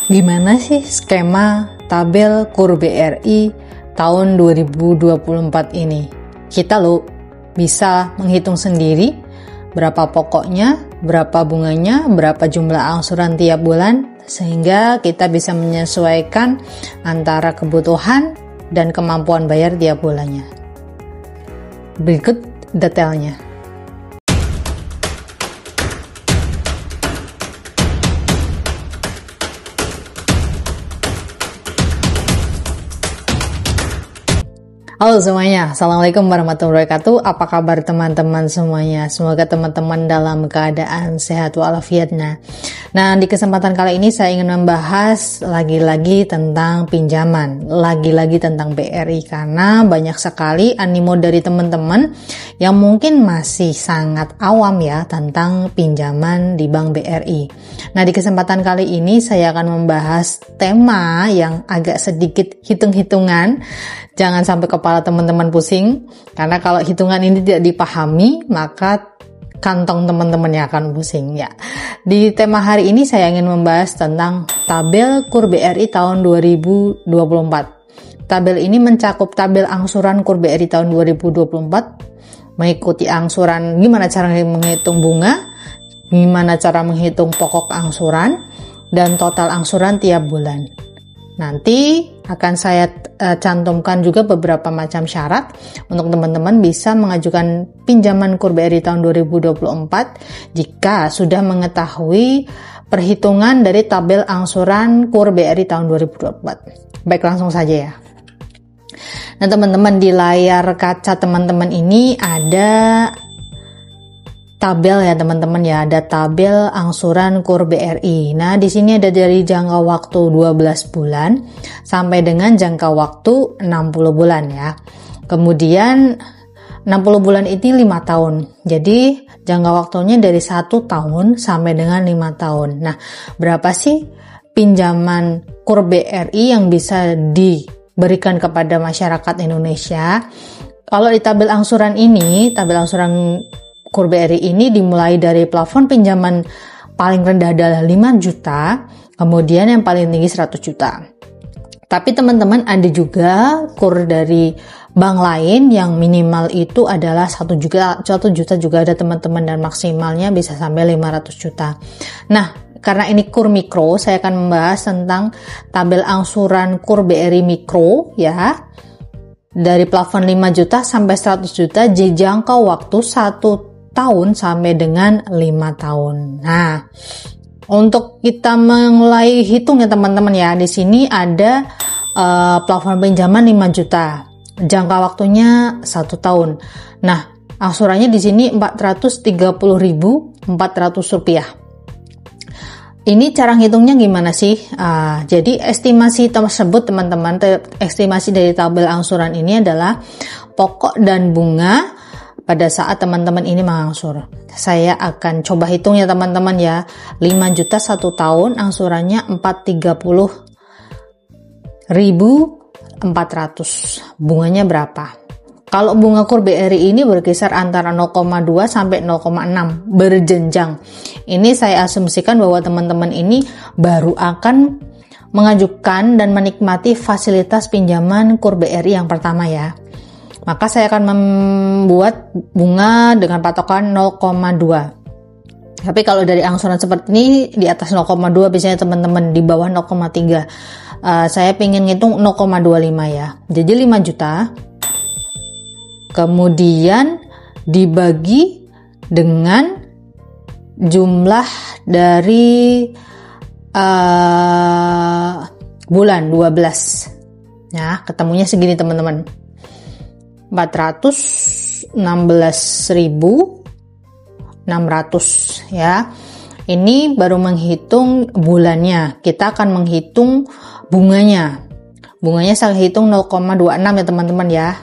Gimana sih skema tabel KUR BRI tahun 2024 ini? Kita bisa menghitung sendiri berapa pokoknya, berapa bunganya, berapa jumlah angsuran tiap bulan, sehingga kita bisa menyesuaikan antara kebutuhan dan kemampuan bayar tiap bulannya. Berikut detailnya. Halo semuanya, Assalamualaikum warahmatullahi wabarakatuh. Apa kabar teman-teman semuanya? Semoga teman-teman dalam keadaan sehat walafiat. Nah, di kesempatan kali ini saya ingin membahas lagi-lagi tentang pinjaman, lagi-lagi tentang BRI, karena banyak sekali animo dari teman-teman yang mungkin masih sangat awam ya tentang pinjaman di Bank BRI. Nah, di kesempatan kali ini saya akan membahas tema yang agak sedikit hitung-hitungan. Jangan sampai kepala teman-teman pusing, karena kalau hitungan ini tidak dipahami, maka kantong teman-teman yang akan pusing ya. Di tema hari ini saya ingin membahas tentang tabel KUR BRI tahun 2024. Tabel ini mencakup tabel angsuran KUR BRI tahun 2024, mengikuti angsuran, gimana cara menghitung bunga, gimana cara menghitung pokok angsuran, dan total angsuran tiap bulan. Nanti akan saya cantumkan juga beberapa macam syarat untuk teman-teman bisa mengajukan pinjaman KUR BRI tahun 2024 jika sudah mengetahui perhitungan dari tabel angsuran KUR BRI tahun 2024. Baik, langsung saja ya. Nah teman-teman, di layar kaca teman-teman ini ada tabel ya teman-teman ya, ada tabel angsuran KUR BRI. Nah, di sini ada dari jangka waktu 12 bulan sampai dengan jangka waktu 60 bulan ya. Kemudian 60 bulan ini 5 tahun. Jadi, jangka waktunya dari 1 tahun sampai dengan 5 tahun. Nah, berapa sih pinjaman KUR BRI yang bisa diberikan kepada masyarakat Indonesia? Kalau di tabel angsuran ini, tabel angsuran KUR BRI ini dimulai dari plafon pinjaman paling rendah adalah 5 juta, kemudian yang paling tinggi 100 juta. Tapi teman-teman, ada juga KUR dari bank lain yang minimal itu adalah 1 juta juga ada teman-teman, dan maksimalnya bisa sampai 500 juta. Nah, karena ini KUR mikro, saya akan membahas tentang tabel angsuran KUR BRI mikro ya. Dari plafon 5 juta sampai 100 juta di jangka waktu 1 tahun sampai dengan 5 tahun. Nah, untuk kita mulai hitung ya teman-teman ya, di sini ada plafon pinjaman 5 juta. Jangka waktunya 1 tahun. Nah, angsurannya di sini Rp430.400. Ini cara ngitungnya gimana sih? Jadi estimasi tersebut teman-teman, estimasi dari tabel angsuran ini adalah pokok dan bunga pada saat teman-teman ini mengangsur. Saya akan coba hitung ya teman-teman ya. 5 juta 1 tahun, angsurannya 430.400. Bunganya berapa? Kalau bunga KUR BRI ini berkisar antara 0,2 sampai 0,6 berjenjang. Ini saya asumsikan bahwa teman-teman ini baru akan mengajukan dan menikmati fasilitas pinjaman KUR BRI yang pertama ya. Maka saya akan membuat bunga dengan patokan 0,2. Tapi kalau dari angsuran seperti ini di atas 0,2 biasanya teman-teman, di bawah 0,3. Saya pengen ngitung 0,25 ya. Jadi 5 juta. Kemudian dibagi dengan jumlah dari bulan 12. Nah, ketemunya segini teman-teman. 416.600 ya. Ini baru menghitung bulannya. Kita akan menghitung bunganya. Bunganya saya hitung 0,26 ya teman-teman ya.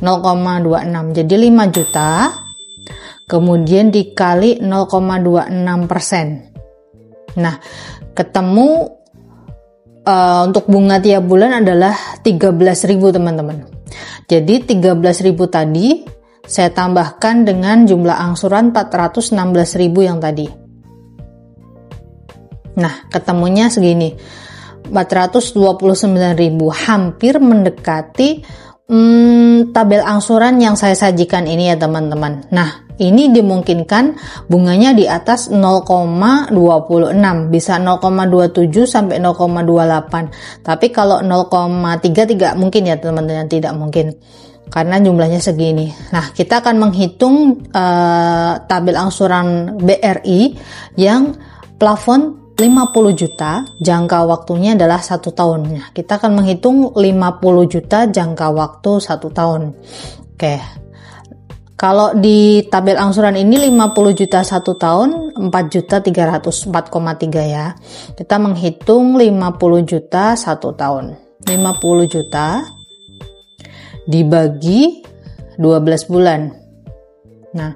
0,26. Jadi 5 juta. Kemudian dikali 0,26%. Nah, ketemu untuk bunga tiap bulan adalah 13.000 teman-teman. Jadi 13.000 tadi saya tambahkan dengan jumlah angsuran 416.000 yang tadi. Nah, ketemunya segini. 429.000, hampir mendekati tabel angsuran yang saya sajikan ini ya teman-teman. Nah, ini dimungkinkan bunganya di atas 0,26, bisa 0,27 sampai 0,28. Tapi kalau 0,3 tidak mungkin ya teman-teman, tidak mungkin. Karena jumlahnya segini. Nah, kita akan menghitung tabel angsuran BRI yang plafon 50 juta, jangka waktunya adalah 1 tahun. Nah, kita akan menghitung 50 juta jangka waktu 1 tahun. Oke. Kalau di tabel angsuran ini 50 juta 1 tahun, 4.304,3 ya. Kita menghitung 50 juta 1 tahun. 50 juta dibagi 12 bulan. Nah,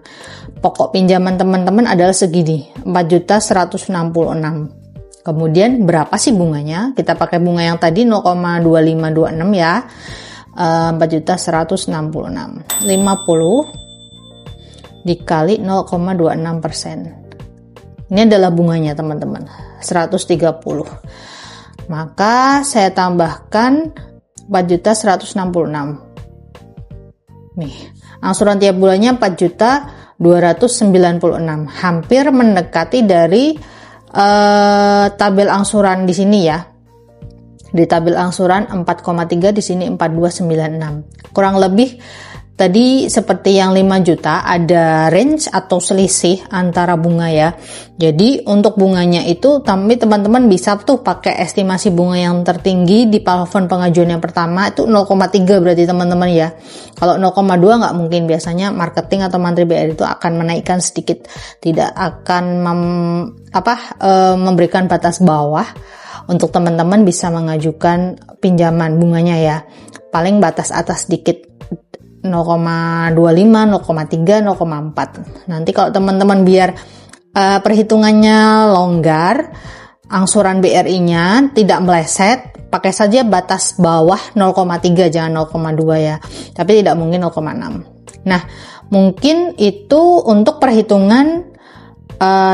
pokok pinjaman teman-teman adalah segini, 4.166. Kemudian berapa sih bunganya? Kita pakai bunga yang tadi 0,2526 ya. 4.166. 50 dikali 0,26%. Ini adalah bunganya teman-teman, 130. Maka saya tambahkan 4.166. Nih, angsuran tiap bulannya 4.296, hampir mendekati dari tabel angsuran di sini ya. Di tabel angsuran 4,3, di sini 4.296. Kurang lebih tadi seperti yang 5 juta ada range atau selisih antara bunga ya. Jadi untuk bunganya itu teman-teman bisa tuh pakai estimasi bunga yang tertinggi di plafon pengajuan yang pertama itu 0,3 berarti teman-teman ya. Kalau 0,2 nggak mungkin, biasanya marketing atau mantri BRI itu akan menaikkan sedikit, tidak akan memberikan batas bawah untuk teman-teman bisa mengajukan pinjaman bunganya ya. Paling batas atas sedikit, 0,25, 0,3, 0,4. Nanti kalau teman-teman biar perhitungannya longgar, angsuran BRI-nya tidak meleset, pakai saja batas bawah 0,3, jangan 0,2 ya. Tapi tidak mungkin 0,6. Nah, mungkin itu untuk perhitungan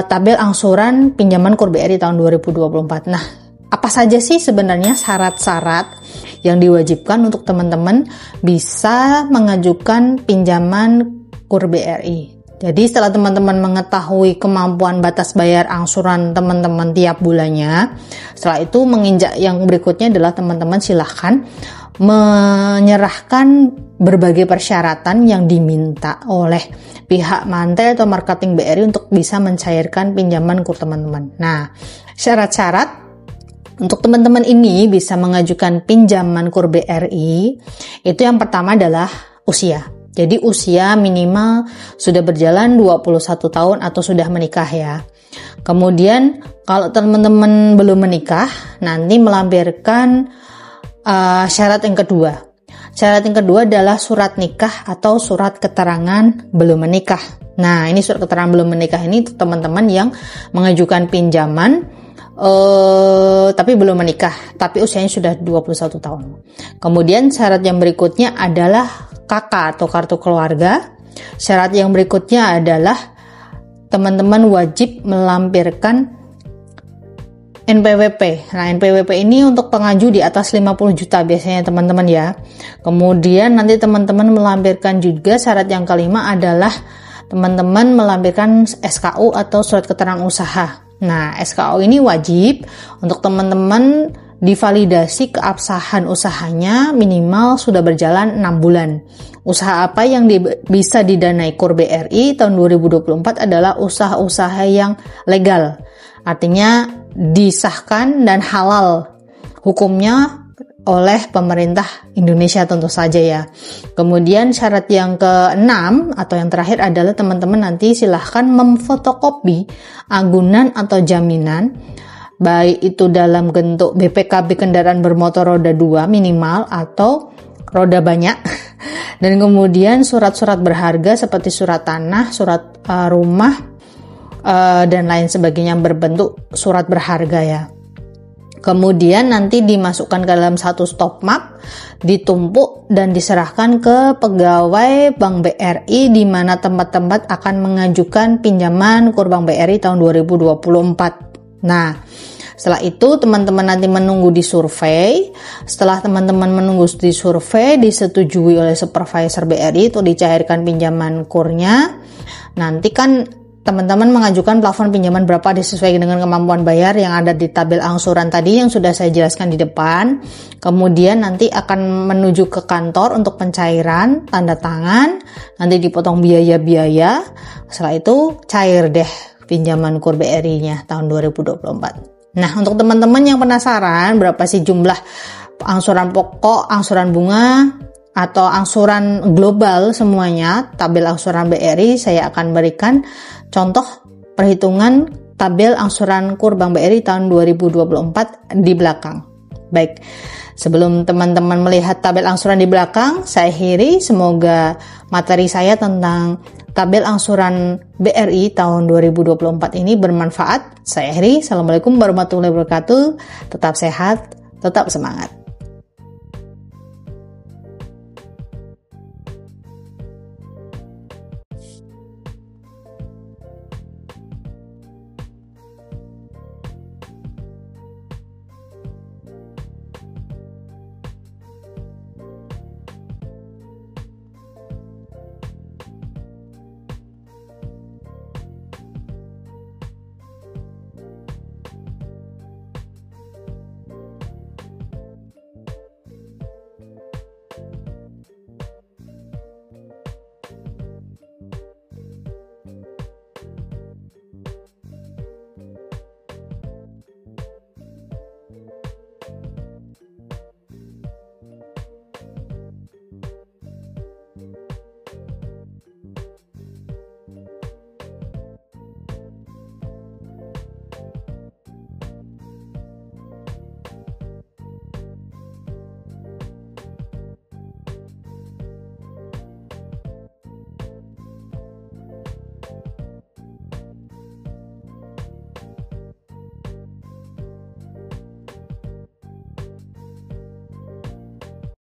tabel angsuran pinjaman KUR BRI tahun 2024. Nah, apa saja sih sebenarnya syarat-syarat yang diwajibkan untuk teman-teman bisa mengajukan pinjaman KUR BRI? Jadi setelah teman-teman mengetahui kemampuan batas bayar angsuran teman-teman tiap bulannya, setelah itu menginjak yang berikutnya adalah teman-teman silahkan menyerahkan berbagai persyaratan yang diminta oleh pihak mantel atau marketing BRI untuk bisa mencairkan pinjaman KUR teman-teman. Nah, syarat-syarat untuk teman-teman ini bisa mengajukan pinjaman KUR BRI, itu yang pertama adalah usia. Jadi usia minimal sudah berjalan 21 tahun atau sudah menikah ya. Kemudian kalau teman-teman belum menikah, nanti melampirkan syarat yang kedua. Syarat yang kedua adalah surat nikah atau surat keterangan belum menikah. Nah, ini surat keterangan belum menikah ini teman-teman yang mengajukan pinjaman tapi belum menikah, tapi usianya sudah 21 tahun. Kemudian syarat yang berikutnya adalah KK atau kartu keluarga. Syarat yang berikutnya adalah teman-teman wajib melampirkan NPWP. Nah, NPWP ini untuk pengaju di atas 50 juta biasanya teman-teman ya. Kemudian nanti teman-teman melampirkan juga syarat yang kelima adalah teman-teman melampirkan SKU atau surat keterangan usaha. Nah, SKU ini wajib untuk teman-teman divalidasi keabsahan usahanya minimal sudah berjalan 6 bulan. Usaha apa yang bisa didanai KUR BRI tahun 2024 adalah usaha-usaha yang legal. Artinya disahkan dan halal hukumnya oleh pemerintah Indonesia tentu saja ya. Kemudian syarat yang ke-6 atau yang terakhir adalah teman-teman nanti silahkan memfotokopi agunan atau jaminan, baik itu dalam bentuk BPKB kendaraan bermotor roda 2 minimal atau roda banyak, dan kemudian surat-surat berharga seperti surat tanah, surat rumah, dan lain sebagainya berbentuk surat berharga ya. Kemudian nanti dimasukkan ke dalam satu stop map, ditumpuk dan diserahkan ke pegawai Bank BRI di mana tempat-tempat akan mengajukan pinjaman KUR Bank BRI tahun 2024. Nah, Setelah itu teman-teman nanti menunggu di survei. Setelah teman-teman menunggu di survei, disetujui oleh supervisor BRI untuk dicairkan pinjaman kurnya. Nanti kan teman-teman mengajukan plafon pinjaman berapa disesuaikan dengan kemampuan bayar yang ada di tabel angsuran tadi yang sudah saya jelaskan di depan. Kemudian nanti akan menuju ke kantor untuk pencairan, tanda tangan, nanti dipotong biaya-biaya. Setelah itu cair deh pinjaman KUR BRI-nya tahun 2024. Nah, untuk teman-teman yang penasaran berapa sih jumlah angsuran pokok, angsuran bunga, atau angsuran global semuanya, tabel angsuran BRI, saya akan berikan contoh perhitungan tabel angsuran KUR Bank BRI tahun 2024 di belakang. Baik, sebelum teman-teman melihat tabel angsuran di belakang, saya akhiri. Semoga materi saya tentang tabel angsuran BRI tahun 2024 ini bermanfaat. Saya akhiri. Assalamualaikum warahmatullahi wabarakatuh. Tetap sehat, tetap semangat.